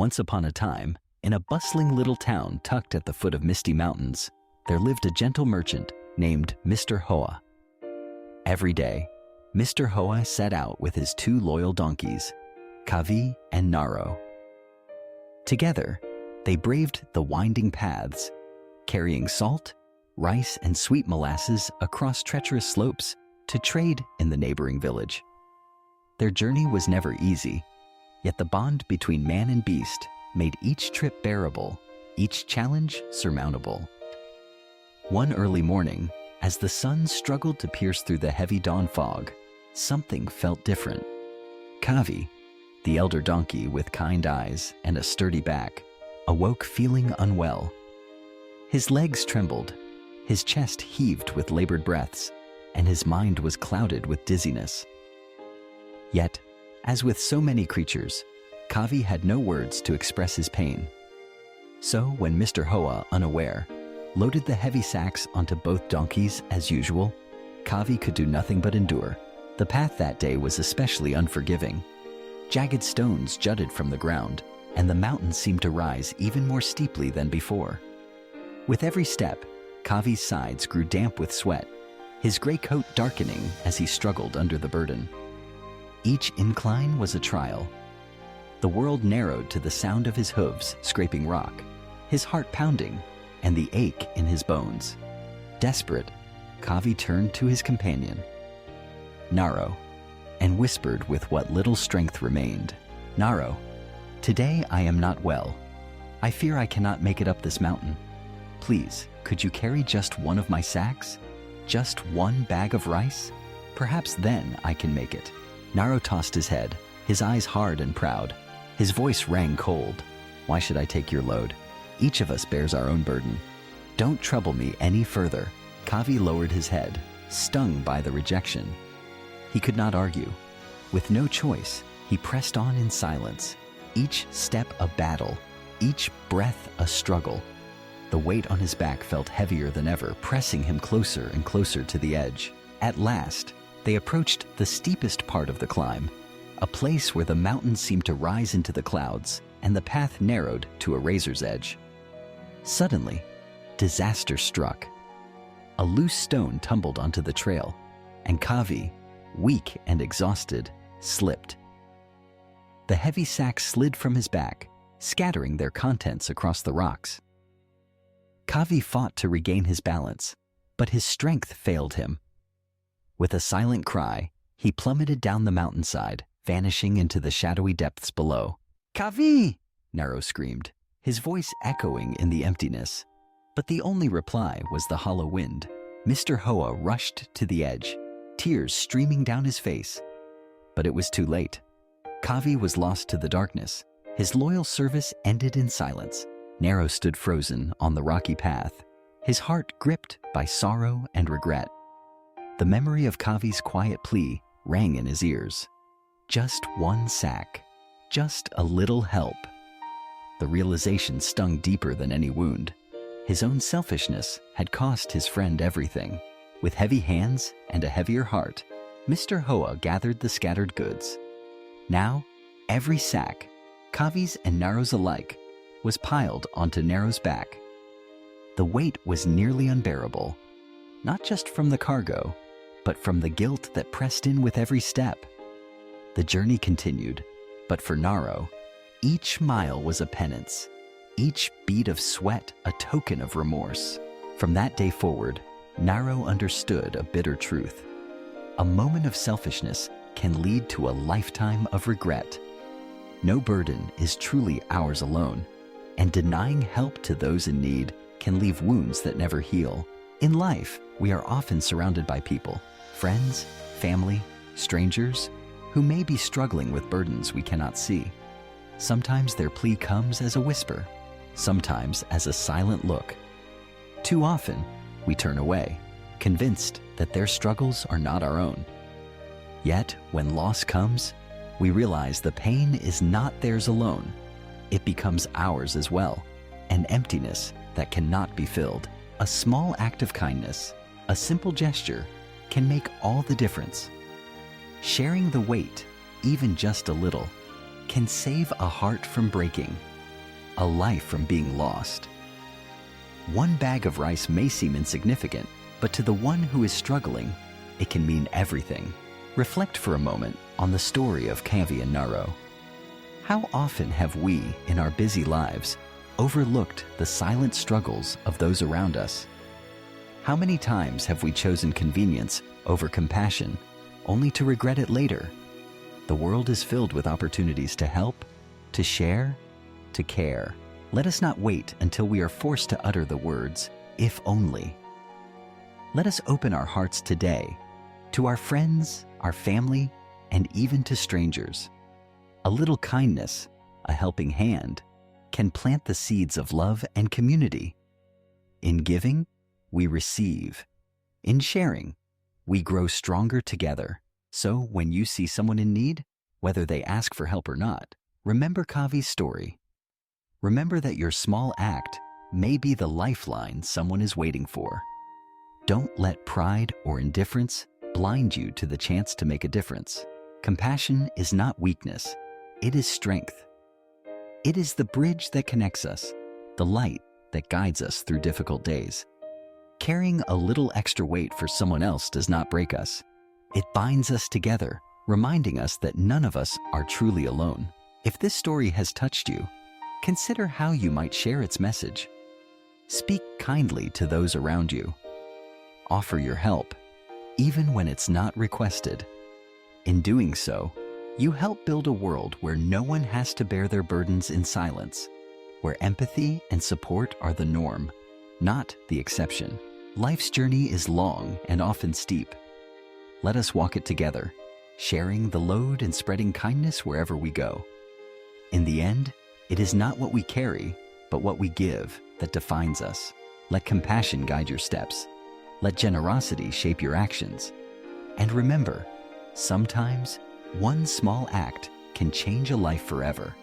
Once upon a time, in a bustling little town tucked at the foot of misty mountains, there lived a gentle merchant named Mr. Hoa. Every day, Mr. Hoa set out with his two loyal donkeys, Kavi and Naro. Together, they braved the winding paths, carrying salt, rice, and sweet molasses across treacherous slopes to trade in the neighboring village. Their journey was never easy, yet the bond between man and beast made each trip bearable, each challenge surmountable. One early morning, as the sun struggled to pierce through the heavy dawn fog, something felt different. Kavi, the elder donkey with kind eyes and a sturdy back, awoke feeling unwell. His legs trembled, his chest heaved with labored breaths, and his mind was clouded with dizziness. Yet, as with so many creatures, Kavi had no words to express his pain. So when Mr. Hoa, unaware, loaded the heavy sacks onto both donkeys as usual, Kavi could do nothing but endure. The path that day was especially unforgiving. Jagged stones jutted from the ground, and the mountain seemed to rise even more steeply than before. With every step, Kavi's sides grew damp with sweat, his gray coat darkening as he struggled under the burden. Each incline was a trial. The world narrowed to the sound of his hooves scraping rock, his heart pounding, and the ache in his bones. Desperate, Kavi turned to his companion, Naro, and whispered with what little strength remained, "Naro, today I am not well. I fear I cannot make it up this mountain. Please, could you carry just one of my sacks? Just one bag of rice? Perhaps then I can make it." Naro tossed his head, his eyes hard and proud. His voice rang cold. "Why should I take your load? Each of us bears our own burden. Don't trouble me any further." Kavi lowered his head, stung by the rejection. He could not argue. With no choice, he pressed on in silence, each step a battle, each breath a struggle. The weight on his back felt heavier than ever, pressing him closer and closer to the edge. At last, they approached the steepest part of the climb, a place where the mountains seemed to rise into the clouds and the path narrowed to a razor's edge. Suddenly, disaster struck. A loose stone tumbled onto the trail, and Kavi, weak and exhausted, slipped. The heavy sacks slid from his back, scattering their contents across the rocks. Kavi fought to regain his balance, but his strength failed him. With a silent cry, he plummeted down the mountainside, vanishing into the shadowy depths below. "Kavi!" Naro screamed, his voice echoing in the emptiness. But the only reply was the hollow wind. Mr. Hoa rushed to the edge, tears streaming down his face. But it was too late. Kavi was lost to the darkness. His loyal service ended in silence. Naro stood frozen on the rocky path, his heart gripped by sorrow and regret. The memory of Kavi's quiet plea rang in his ears. Just one sack, just a little help. The realization stung deeper than any wound. His own selfishness had cost his friend everything. With heavy hands and a heavier heart, Mr. Hoa gathered the scattered goods. Now, every sack, Kavi's and Naro's alike, was piled onto Naro's back. The weight was nearly unbearable, not just from the cargo, but from the guilt that pressed in with every step. The journey continued, but for Naro, each mile was a penance, each bead of sweat a token of remorse. From that day forward, Naro understood a bitter truth. A moment of selfishness can lead to a lifetime of regret. No burden is truly ours alone, and denying help to those in need can leave wounds that never heal. In life, we are often surrounded by people, friends, family, strangers, who may be struggling with burdens we cannot see. Sometimes their plea comes as a whisper, sometimes as a silent look. Too often, we turn away, convinced that their struggles are not our own. Yet, when loss comes, we realize the pain is not theirs alone. It becomes ours as well, an emptiness that cannot be filled. A small act of kindness, a simple gesture, can make all the difference. Sharing the weight, even just a little, can save a heart from breaking. a life from being lost. One bag of rice may seem insignificant, but to the one who is struggling, it can mean everything. Reflect for a moment on the story of Kavi and Naro. How often have we, in our busy lives, overlooked the silent struggles of those around us? How many times have we chosen convenience over compassion, only to regret it later? The world is filled with opportunities to help, to share, to care. Let us not wait until we are forced to utter the words, "if only." Let us open our hearts today to our friends, our family, and even to strangers. A little kindness, a helping hand, can plant the seeds of love and community. In giving, we receive. In sharing, we grow stronger together. So when you see someone in need, whether they ask for help or not, remember Kavi's story. Remember that your small act may be the lifeline someone is waiting for. Don't let pride or indifference blind you to the chance to make a difference. Compassion is not weakness, it is strength. It is the bridge that connects us, the light that guides us through difficult days. Carrying a little extra weight for someone else does not break us. It binds us together, reminding us that none of us are truly alone. If this story has touched you, consider how you might share its message. Speak kindly to those around you. Offer your help, even when it's not requested. In doing so, you help build a world where no one has to bear their burdens in silence, where empathy and support are the norm, not the exception. Life's journey is long and often steep. Let us walk it together, sharing the load and spreading kindness wherever we go. In the end, it is not what we carry, but what we give that defines us. Let compassion guide your steps. Let generosity shape your actions. And remember, sometimes one small act can change a life forever.